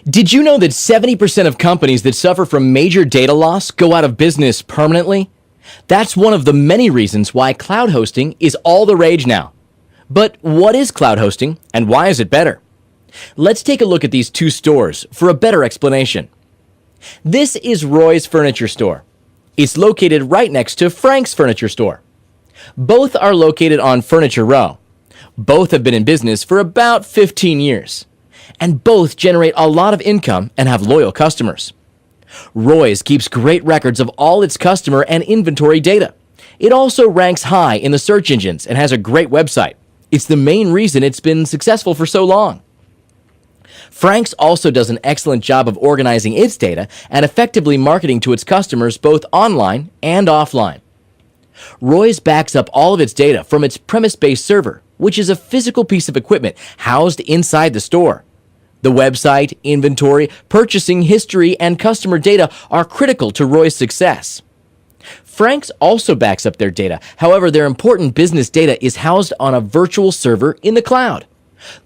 Did you know that 70% of companies that suffer from major data loss go out of business permanently? That's one of the many reasons why cloud hosting is all the rage now. But what is cloud hosting and why is it better? Let's take a look at these two stores for a better explanation. This is Roy's Furniture Store. It's located right next to Frank's Furniture Store. Both are located on Furniture Row. Both have been in business for about 15 years. And both generate a lot of income and have loyal customers. Roy's keeps great records of all its customer and inventory data. It also ranks high in the search engines and has a great website. It's the main reason it's been successful for so long. Frank's also does an excellent job of organizing its data and effectively marketing to its customers both online and offline. Roy's backs up all of its data from its premise-based server, which is a physical piece of equipment housed inside the store. The website, inventory, purchasing history, and customer data are critical to Roy's success. Frank's also backs up their data. However, their important business data is housed on a virtual server in the cloud.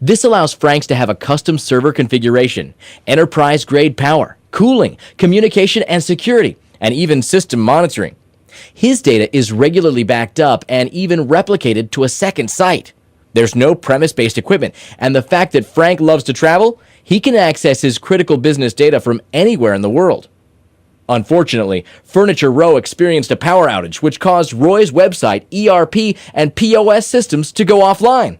This allows Frank's to have a custom server configuration, enterprise-grade power, cooling, communication and security, and even system monitoring. His data is regularly backed up and even replicated to a second site. There's no premise-based equipment, and the fact that Frank loves to travel, he can access his critical business data from anywhere in the world. Unfortunately, Furniture Row experienced a power outage which caused Roy's website, ERP, and POS systems to go offline.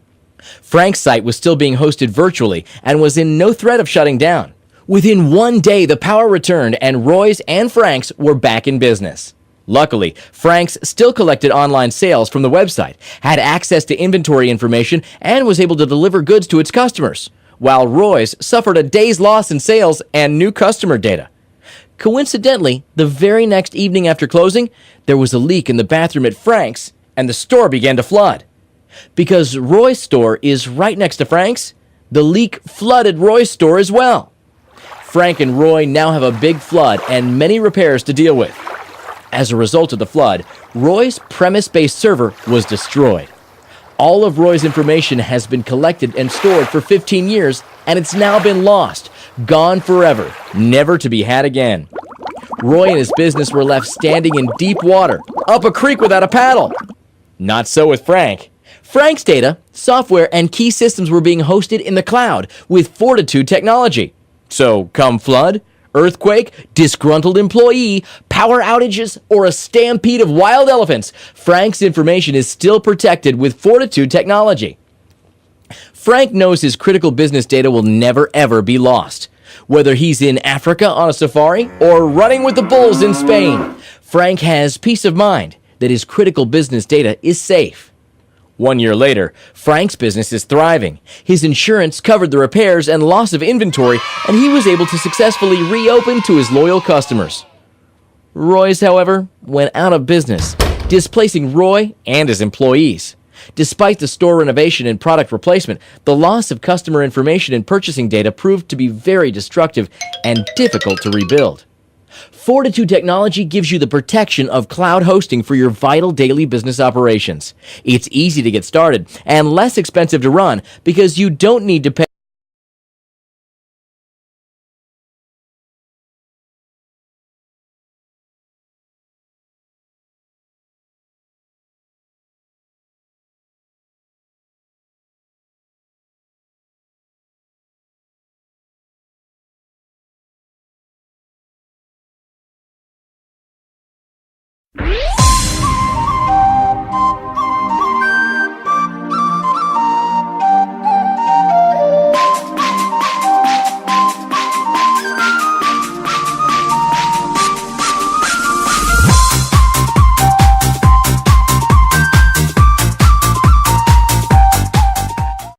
Frank's site was still being hosted virtually and was in no threat of shutting down. Within one day, the power returned and Roy's and Frank's were back in business. Luckily, Frank's still collected online sales from the website, had access to inventory information, and was able to deliver goods to its customers, while Roy's suffered a day's loss in sales and new customer data. Coincidentally, the very next evening after closing, there was a leak in the bathroom at Frank's, and the store began to flood. Because Roy's store is right next to Frank's, the leak flooded Roy's store as well. Frank and Roy now have a big flood and many repairs to deal with. As a result of the flood, Roy's premise-based server was destroyed. All of Roy's information has been collected and stored for 15 years, and it's now been lost, gone forever, never to be had again. Roy and his business were left standing in deep water, up a creek without a paddle. Not so with Frank. Frank's data, software, and key systems were being hosted in the cloud with Fortitude technology. So, come flood, earthquake, disgruntled employee, power outages, or a stampede of wild elephants, Frank's information is still protected with Fortitude technology. Frank knows his critical business data will never ever be lost. Whether he's in Africa on a safari or running with the bulls in Spain, Frank has peace of mind that his critical business data is safe. 1 year later, Frank's business is thriving. His insurance covered the repairs and loss of inventory, and he was able to successfully reopen to his loyal customers. Roy's, however, went out of business, displacing Roy and his employees. Despite the store renovation and product replacement, the loss of customer information and purchasing data proved to be very destructive and difficult to rebuild. Fortitude technology gives you the protection of cloud hosting for your vital daily business operations. It's easy to get started and less expensive to run because you don't need to pay